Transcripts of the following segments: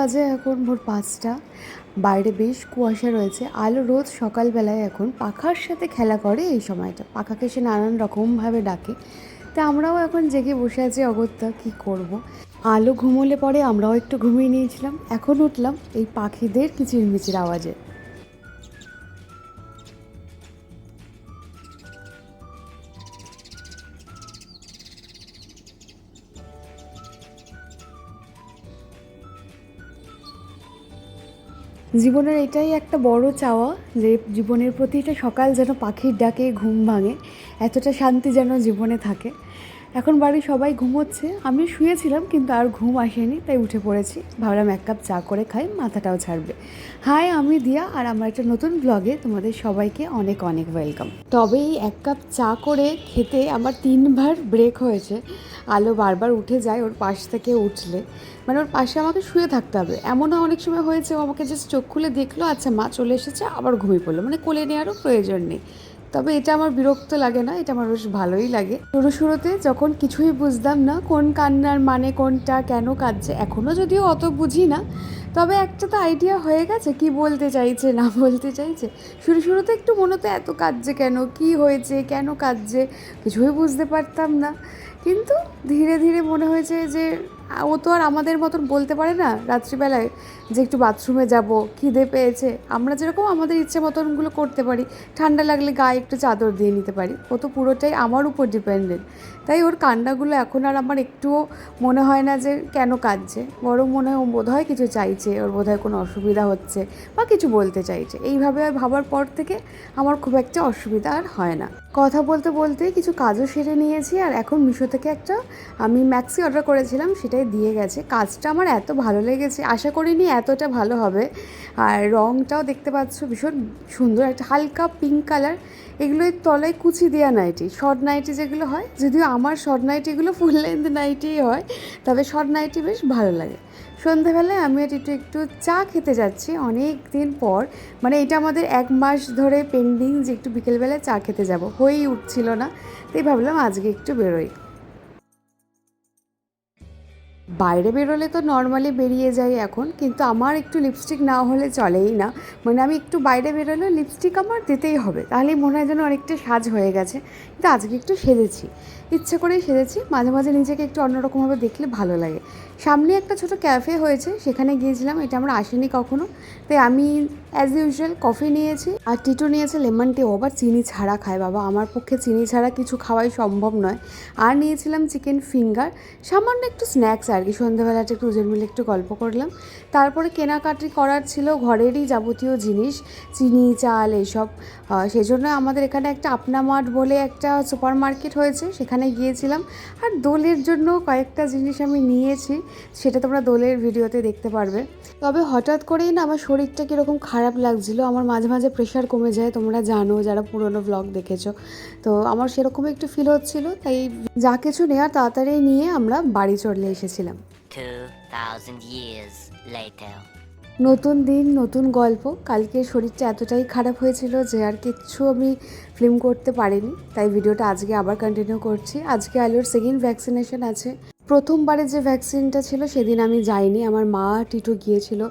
বাজে এখন ভোর ৫টা। বাইরে বেশ কুয়াশা রয়েছে। আলো রোজ সকালবেলায় এখন পাখার সাথে খেলা করে এই সময়টা। পাখাকে সে নানান রকমভাবে ডাকে। তা আমরাও এখন জেগে বসে আছি অগত্যা, কী করব। আলো ঘুমোলে পরে আমরাও একটু ঘুমিয়ে নিয়েছিলাম। এখন উঠলাম এই পাখিদের কিচিরমিচির আওয়াজে। জীবনের এটাই একটা বড় চাওয়া যে জীবনের প্রতিটা সকাল যেন পাখির ডাকে ঘুম ভাঙে, এতটা শান্তি যেন জীবনে থাকে। এখন বাড়ির সবাই ঘুমোচ্ছে, আমি শুয়েছিলাম কিন্তু আর ঘুম আসেনি, তাই উঠে পড়েছি। ভাবলাম এক কাপ চা করে খাই, মাথাটাও ছাড়বে। হাই, আমি দিয়া, আর আমার একটা নতুন ব্লগে তোমাদের সবাইকে অনেক অনেক ওয়েলকাম। তবে এই এক কাপ চা করে খেতে আমার 3বার ব্রেক হয়েছে। আলো বারবার উঠে যায় ওর পাশ থেকে উঠলে, মানে ওর পাশে আমাকে শুয়ে থাকতে হবে। এমনও অনেক সময় হয়েছে ও আমাকে জাস্ট চোখ খুলে দেখলো, আচ্ছা মা চলে এসেছে, আবার ঘুমিয়ে পড়লো, মানে কোলে নেওয়ারও প্রয়োজন নেই। তবে এটা আমার বিরক্ত লাগে না, এটা আমার বেশ ভালোই লাগে। শুরুতে যখন কিছুই বুঝতাম না কোন কান্নার মানে কোনটা, কেন কাঁদছে, এখনও যদিও অত বুঝি না, তবে একটা তো আইডিয়া হয়ে গেছে কি বলতে চাইছে না বলতে চাইছে। শুরুতে একটু মনে হতো এত কাঁদছে কেন, কি হয়েছে, কেন কাঁদছে, কিছুই বুঝতে পারতাম না। কিন্তু ধীরে ধীরে মনে হয়েছে যে ও তো আর আমাদের মতন বলতে পারে না রাত্রিবেলায় যে একটু বাথরুমে যাব, খিদে পেয়েছে। আমরা যেরকম আমাদের ইচ্ছে মতনগুলো করতে পারি, ঠান্ডা লাগলে গায়ে একটু চাদর দিয়ে নিতে পারি, ও তো পুরোটাই আমার উপর ডিপেন্ডেন্ট। তাই ওর কান্নাগুলো এখন আর আমার একটুও মনে হয় না যে কেন কাঁদছে, বরং মনে হয় ও বোধহয় কিছু চাইছে, ওর বোধহয় কোনো অসুবিধা হচ্ছে বা কিছু বলতে চাইছে। এইভাবে ভাবার পর থেকে আমার খুব একটা অসুবিধা আর হয় না। কথা বলতে বলতে কিছু কাজও সেরে নিয়েছি, আর এখন মিশো থেকে একটা আমি ম্যাক্সি অর্ডার করেছিলাম, সেটাই দিয়ে গেছে। কাজটা আমার এত ভালো লেগেছে, আশা করিনি এতটা ভালো হবে। আর রঙটাও দেখতে পাচ্ছ ভীষণ সুন্দর, একটা হালকা পিঙ্ক কালার। এগুলোই তলায় কুচি দেওয়া নাইটি, শর্ট নাইটি যেগুলো হয়, যদিও আমার শর্ট নাইটিগুলো ফুল লেন্থ নাইটিই হয়, তবে শর্ট নাইটি বেশ ভালো লাগে। সন্ধেবেলায় আমি আর একটু চা খেতে যাচ্ছি অনেক দিন পর। মানে এটা আমাদের 1 মাস ধরে পেন্ডিং যে একটু বিকেলবেলায় চা খেতে যাব, হয়েই উঠছিল না, তাই ভাবলাম আজকে একটু বেরোই। বাইরে বেরোলে তো নর্মালি বেরিয়ে যাই এখন, কিন্তু আমার একটু লিপস্টিক না হলে চলেই না। মানে আমি একটু বাইরে বেরোলে লিপস্টিক আমার দিতেই হবে, তাহলেই মনে হয় যেন অনেকটা সাজ হয়ে গেছে। কিন্তু আজকে একটু সেজেছি, ইচ্ছে করেই সেজেছি। মাঝে মাঝে নিজেকে একটু অন্যরকমভাবে দেখলে ভালো লাগে। সামনে একটা ছোটো ক্যাফে হয়েছে, সেখানে গিয়েছিলাম, এটা আমরা আসিনি কখনো। তাই আমি অ্যাজ ইউজুয়াল কফি নিয়েছি, আর টিটু নিয়েছে লেমন টি। ও আবার চিনি ছাড়া খায়, বাবা আমার পক্ষে চিনি ছাড়া কিছু খাওয়াই সম্ভব নয়। আর নিয়েছিলাম চিকেন ফিঙ্গার, সামান্য একটু স্ন্যাক্স আর কি। সন্ধ্যাবেলাটা একটু দুজন মিলে একটু গল্প করলাম। তারপরে কেনাকাটি করার ছিল ঘরেরই যাবতীয় জিনিস, চিনি, চাল, এইসব। সেজন্য আমাদের এখানে একটা আপনা মার্ট বলে একটা সুপার মার্কেট হয়েছে, সেখানে গিয়েছিলাম। আর দোলের জন্য কয়েকটা জিনিস আমি নিয়েছি, সেটা তোমরা দোলের ভিডিওতে দেখতে পারবে। তবে হঠাৎ করেই না আমার শরীরটা কীরকম খারাপ লাগছিলো। আমার মাঝে মাঝে প্রেশার কমে যায়, তোমরা জানো যারা পুরনো ব্লগ দেখেছো। তো আমার সেরকমই একটু ফিল হচ্ছিলো, তাই যা কিছু নেওয়ার তাড়াতাড়ি নিয়ে আমরা বাড়ি চলে এসেছিলাম। 2000 years later. নতুন দিন, নতুন গল্প। কালকে শরীরটা এতটাই খারাপ হয়েছিল যে আর কিচ্ছু আমি ফিল্ম করতে পারিনি, তাই ভিডিওটা আজকে আবার কন্টিনিউ করছি। আজকে আলোর সেকেন্ড ভ্যাকসিনেশন আছে। প্রথমবারে যে ভ্যাকসিনটা ছিল সেদিন আমি যাইনি, আমার মা টিটু গিয়েছিল।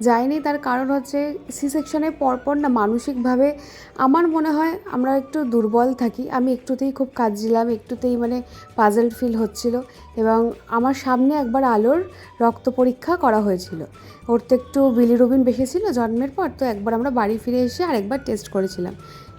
যাইনি তার কারণ হচ্ছে সি সেকশনের পরপর না মানসিকভাবে আমার মনে হয় আমরা একটু দুর্বল থাকি। আমি একটুতেই খুব কাঁদছিলাম, একটুতেই মানে পাজল ফিল হচ্ছিল। এবং আমার সামনে একবার আলোর রক্ত পরীক্ষা করা হয়েছিল, ওর তো একটু বিলিরুবিন বেশি ছিল জন্মের পর, তো একবার আমরা বাড়ি ফিরে এসে আরেকবার টেস্ট করেছিলাম।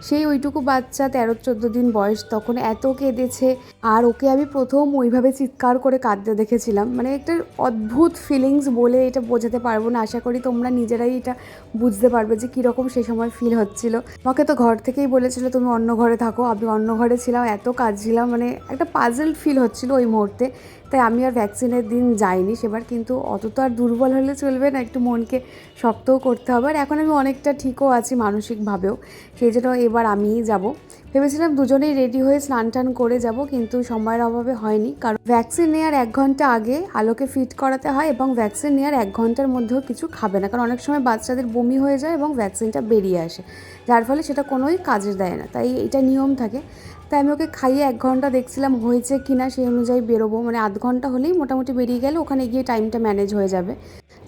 সেই ওইটুকু বাচ্চা 13-14 দিন বয়স, তখন এত কেঁদেছে। আর ওকে আমি প্রথম ওইভাবে চিৎকার করে কাঁদতে দেখেছিলাম, মানে একটা অদ্ভুত ফিলিংস, বলে এটা বোঝাতে পারবো না। আশা করি তোমরা নিজেরাই এটা বুঝতে পারবে যে কীরকম সেই সময় ফিল হচ্ছিল। আমাকে তো ঘর থেকেই বলেছিল তুমি অন্য ঘরে থাকো, আমি অন্য ঘরে ছিলাম, এত কাঁদছিলাম, মানে একটা পাজল ফিল হচ্ছিল ওই মুহূর্তে। তাই আমি আর ভ্যাকসিনের দিন যাইনি সেবার। কিন্তু অত তো আর দুর্বল হলে চলবে না, একটু মনকে শক্তও করতে হবে। আর এখন আমি অনেকটা ঠিকও আছি মানসিকভাবেও, সেই জন্য এবার আমিই যাব। ভেবেছিলাম দুজনেই রেডি হয়ে স্নান টান করে যাব, কিন্তু সময়ের অভাবে হয়নি। কারণ ভ্যাকসিন নেওয়ার 1 ঘন্টা আগে আলোকে ফিট করাতে হয়, এবং ভ্যাকসিন নেওয়ার 1 ঘন্টার মধ্যেও কিছু খাবে না, কারণ অনেক সময় বাচ্চাদের বমি হয়ে যায় এবং ভ্যাকসিনটা বেরিয়ে আসে, যার ফলে সেটা কোনোই কাজে দেয় না। তাই এটা নিয়ম থাকে। তাই আমি ওকে খাইয়ে 1 ঘন্টা দেখছিলাম হয়েছে কি না, সেই অনুযায়ী বেরোবো। মানে আধ ঘন্টা হলেই মোটামুটি বেরিয়ে গেলে ওখানে গিয়ে টাইমটা ম্যানেজ হয়ে যাবে।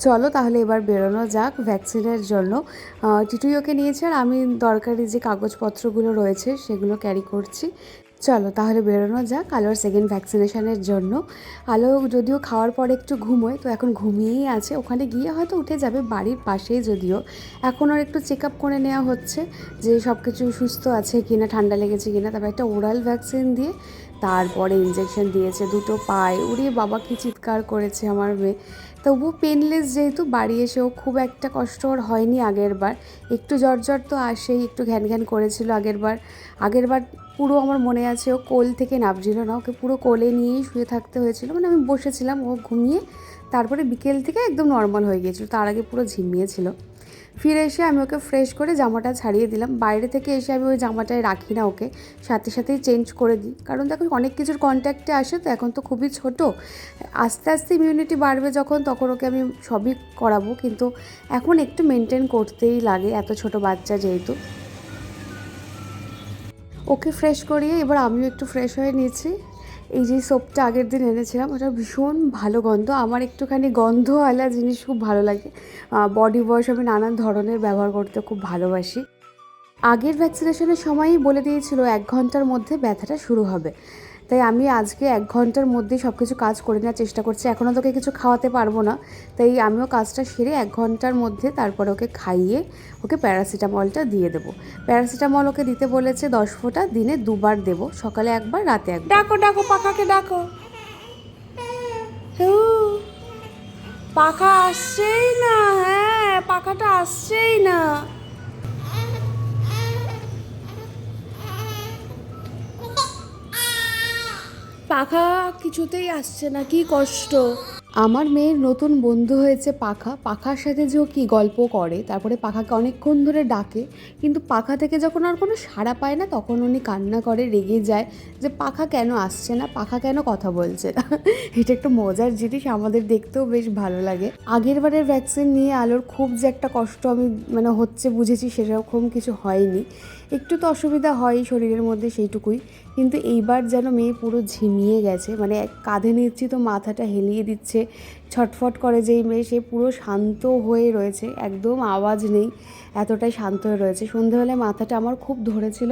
চলো তাহলে এবার বেরোনো যাক ভ্যাকসিনের জন্য। টিটুই ওকে নিয়েছে আর আমি দরকারি যে কাগজপত্রগুলো রয়েছে সেগুলো ক্যারি করছি। চলো তাহলে বেরোনো যাক আলোর সেকেন্ড ভ্যাকসিনেশনের জন্য। আলো যদিও খাওয়ার পরে একটু ঘুমোয়, তো এখন ঘুমিয়েই আছে। ওখানে গিয়ে হয়তো উঠে যাবে, বাড়ির পাশেই যদিও। এখন ওর একটু চেক আপ করে নেওয়া হচ্ছে যে সব কিছু সুস্থ আছে কিনা, ঠান্ডা লেগেছে কিনা। তারপর একটা ওরাল ভ্যাকসিন দিয়ে তারপরে ইঞ্জেকশন দিয়েছে দুটো পায়ে। উড়িয়ে বাবা কি চিৎকার করেছে আমার মেয়ে। তবু পেনলেস, যেহেতু বাড়ি এসেও খুব একটা কষ্ট ওর হয়নি আগের বার। একটু জ্বর জ্বর তো আসেই, একটু ঘ্যান ঘ্যান করেছিল আগের বার পুরো আমার মনে আছে ও কোল থেকে নামছিল না, ওকে পুরো কোলে নিয়েই শুয়ে থাকতে হয়েছিল। মানে আমি বসেছিলাম, ও ঘুমিয়ে তারপরে বিকেল থেকে একদম নর্মাল হয়ে গিয়েছিল, তার আগে পুরো ঝিমিয়েছিল। ফিরে এসে আমি ওকে ফ্রেশ করে জামাটা ছাড়িয়ে দিলাম। বাইরে থেকে এসে আমি ওই জামাটায় রাখি না, ওকে সাথে সাথেই চেঞ্জ করে দিই। কারণ দেখো অনেক কিছুর কন্ট্যাক্টে আসে, তো এখন তো খুবই ছোট, আস্তে আস্তে ইমিউনিটি বাড়বে যখন তখন ওকে আমি সবই করাবো। কিন্তু এখন একটু মেনটেন করতেই লাগে, এত ছোট বাচ্চা যেহেতু। ওকে ফ্রেশ করিয়ে এবার আমিও একটু ফ্রেশ হয়ে নিয়েছি। এই যে সোপটা আগের দিন এনেছিলাম, ওটা ভীষণ ভালো গন্ধ। আমার একটুখানি গন্ধওয়ালা জিনিস খুব ভালো লাগে। বডি ওয়াশ আমি নানান ধরনের ব্যবহার করতে খুব ভালোবাসি। আগের ভ্যাকসিনেশনের সময়ই বলে দিয়েছিল 1 ঘন্টার মধ্যে ব্যথাটা শুরু হবে, তাই আমি আজকে 1 ঘন্টার মধ্যেই সব কিছু কাজ করে নেওয়ার চেষ্টা করছি। এখনও তোকে কিছু খাওয়াতে পারবো না, তাই আমিও কাজটা সেরে 1 ঘন্টার মধ্যে তারপরে ওকে খাইয়ে ওকে প্যারাসিটামলটা দিয়ে দেবো। প্যারাসিটামল ওকে দিতে বলেছে 10 ফোঁটা, দিনে 2 বার দেবো, সকালে একবার রাতে একবার। ডাকো ডাকো পাখাকে ডাকো। পাখা আসছেই না, হ্যাঁ পাখাটা আসছেই না। পাখা কিছুতেই আসছে না, কি কষ্ট। আমার মেয়ের নতুন বন্ধু হয়েছে পাখা। পাখার সাথে যে ও কী গল্প করে, তারপরে পাখাকে অনেকক্ষণ ধরে ডাকে, কিন্তু পাখা থেকে যখন আর কোনো সাড়া পায় না তখন উনি কান্না করে, রেগে যায় যে পাখা কেন আসছে না, পাখা কেন কথা বলছে না। এটা একটা মজার জিনিস, আমাদের দেখতেও বেশ ভালো লাগে। আগের বারের ভ্যাকসিন নিয়ে আলোর খুব যে একটা কষ্ট আমি হচ্ছে বুঝেছি, সেরকম কিছু হয়নি। একটু তো অসুবিধা হয় শরীরের মধ্যে, সেইটুকুই। কিন্তু এইবার যেন মেয়ে পুরো ঝিমিয়ে গেছে, মানে কাঁধে নিচ্ছি তো মাথাটা হেলিয়ে দিচ্ছে, ছটফট করে যেই মেয়ে সে পুরো শান্ত হয়ে রয়েছে, একদম আওয়াজ নেই, এতটাই শান্ত হয়ে রয়েছে। সন্ধেবেলায় মাথাটা আমার খুব ধরেছিল।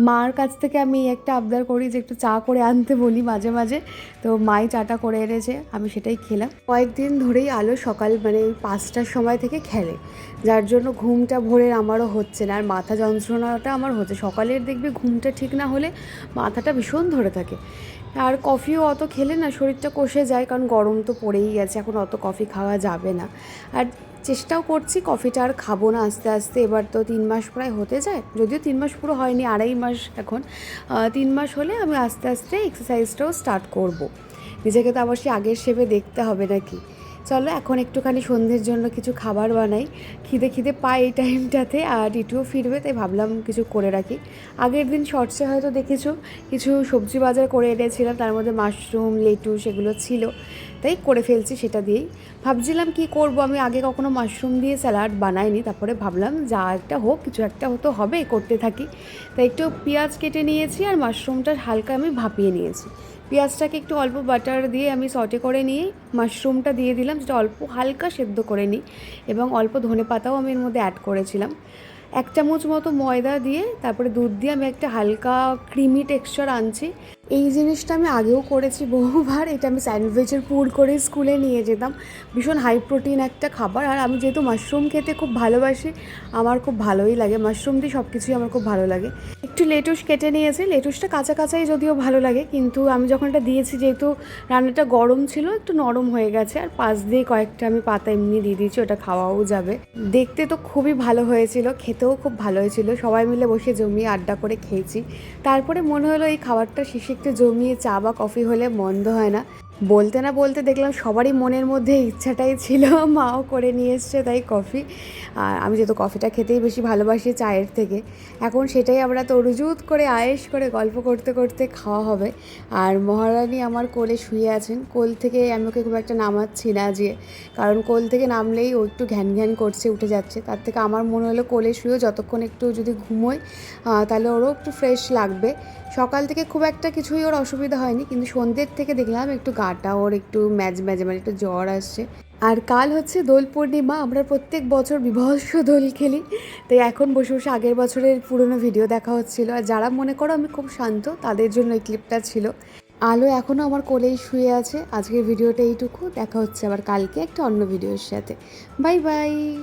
মার কাছ থেকে আমি একটা আবদার করি যে একটু চা করে আনতে বলি মাঝে মাঝে, তো মাই চাটা করে এনেছে, আমি সেটাই খেলাম। কয়েকদিন ধরেই আলো সকাল 5টার সময় থেকে খেলে, যার জন্য ঘুমটা ভোরের আমারও হচ্ছে না, আর মাথা যন্ত্রণাটা আমার হচ্ছে। সকালের দেখবে ঘুমটা ঠিক না হলে মাথাটা ভীষণ ধরে থাকে। আর কফিও অত খেলে না শরীরটা কষে যায়, কারণ গরম তো পড়েই গেছে, এখন অত কফি খাওয়া যাবে না। আর চেষ্টাও করছি কফিটা আর খাবো না আস্তে আস্তে। এবার তো 3 মাস প্রায় হতে যায়, যদিও 3 মাস পুরো হয়নি, 2.5 মাস এখন। 3 মাস হলে আমি আস্তে আস্তে এক্সারসাইজটাও স্টার্ট করব। নিজেকে তো আবার সে আগের শেপে দেখতে হবে নাকি। চলো এখন একটুখানি সন্ধ্যের জন্য কিছু খাবার বানাই, খিদে খিদে পাই এই টাইমটাতে, আর টিটুও ফিরবে, তাই ভাবলাম কিছু করে রাখি। আগের দিন শর্টসে হয়তো দেখেছো কিছু সবজি বাজার করে এনেছিলাম, তার মধ্যে মাশরুম, লেটুস এগুলো ছিল, তাই করে ফেলছি সেটা দিয়েই। ভাবছিলাম কি করব, আমি আগে কখনো মাশরুম দিয়ে স্যালাড বানাইনি, তারপরে ভাবলাম যা একটা হোক, কিছু একটা হতো হবে, করতে থাকি। তাই একটু পেঁয়াজ কেটে নিয়েছি আর মাশরুমটা হালকা আমি ভাপিয়ে নিয়েছি। পেঁয়াজটাকে একটু অল্প বাটার দিয়ে আমি সটে করে নিয়ে মাশরুমটা দিয়ে দিলাম, যেটা অল্প হালকা সেদ্ধ করে নিই, এবং অল্প ধনেপাতাও আমি এর মধ্যে অ্যাড করেছিলাম। 1 চামচ মতো ময়দা দিয়ে তারপরে দুধ দিয়ে আমি একটা হালকা ক্রিমি টেক্সচার আনছি। এই জিনিসটা আমি আগেও করেছি বহুবার, এটা আমি স্যান্ডউইচের পুর করে স্কুলে নিয়ে যেতাম। ভীষণ হাই প্রোটিন একটা খাবার, আর আমি যেহেতু মাশরুম খেতে খুব ভালোবাসি, আমার খুব ভালোই লাগে মাশরুম দিয়ে, সব কিছুই আমার খুব ভালো লাগে। একটু লেটুস কেটে নিয়েছি, লেটুসটা কাঁচা কাঁচাই যদিও ভালো লাগে, কিন্তু আমি যখন এটা দিয়েছি যেহেতু রান্নাটা গরম ছিল একটু নরম হয়ে গেছে, আর পাশ দিয়ে কয়েকটা আমি পাতা এমনি দিয়ে দিয়েছি, ওটা খাওয়াও যাবে। দেখতে তো খুবই ভালো হয়েছিল, খেতেও খুব ভালো হয়েছিল, সবাই মিলে বসে জমিয়ে আড্ডা করে খেয়েছি। তারপরে মনে হলো এই খাবারটা শেষে একটু জমিয়ে চা বা কফি হলে মন্দ হয় না। বলতে না বলতে দেখলাম সবারই মনের মধ্যে ইচ্ছাটাই ছিল, মাও করে নিয়ে এসছে তাই কফি। আর আমি যেহেতু কফিটা খেতেই বেশি ভালোবাসি চায়ের থেকে, এখন সেটাই আমরা তরুজুত করে আয়েশ করে গল্প করতে করতে খাওয়া হবে। আর মহারানী আমার কোলে শুয়ে আছেন, কোল থেকে আমি ওকে খুব একটা নামাচ্ছি না যে, কারণ কোল থেকে নামলেই ও একটু ঘ্যান ঘ্যান করছে, উঠে যাচ্ছে। তার থেকে আমার মনে হলো কোলে শুয়েও যতক্ষণ একটু যদি ঘুমোয় তাহলে ওরও একটু ফ্রেশ লাগবে। সকাল থেকে খুব একটা কিছুই ওর অসুবিধা হয়নি, কিন্তু সন্ধ্যের থেকে দেখলাম একটু গাটা ওর একটু ম্যাজ ম্যাজে, একটু জ্বর আসছে। আর কাল হচ্ছে দোল পূর্ণিমা, আমরা প্রত্যেক বছর বিভৎস দোল খেলি, তাই এখন বসে বসে আগের বছরের পুরনো ভিডিও দেখা হচ্ছিল। আর যারা মনে করো আমি খুব শান্ত, তাদের জন্য এই ক্লিপটা ছিল। আলো এখনও আমার কোলেই শুয়ে আছে। আজকের ভিডিওটা এইটুকু, দেখা হচ্ছে আবার কালকে একটা অন্য ভিডিওর সাথে। Bye bye.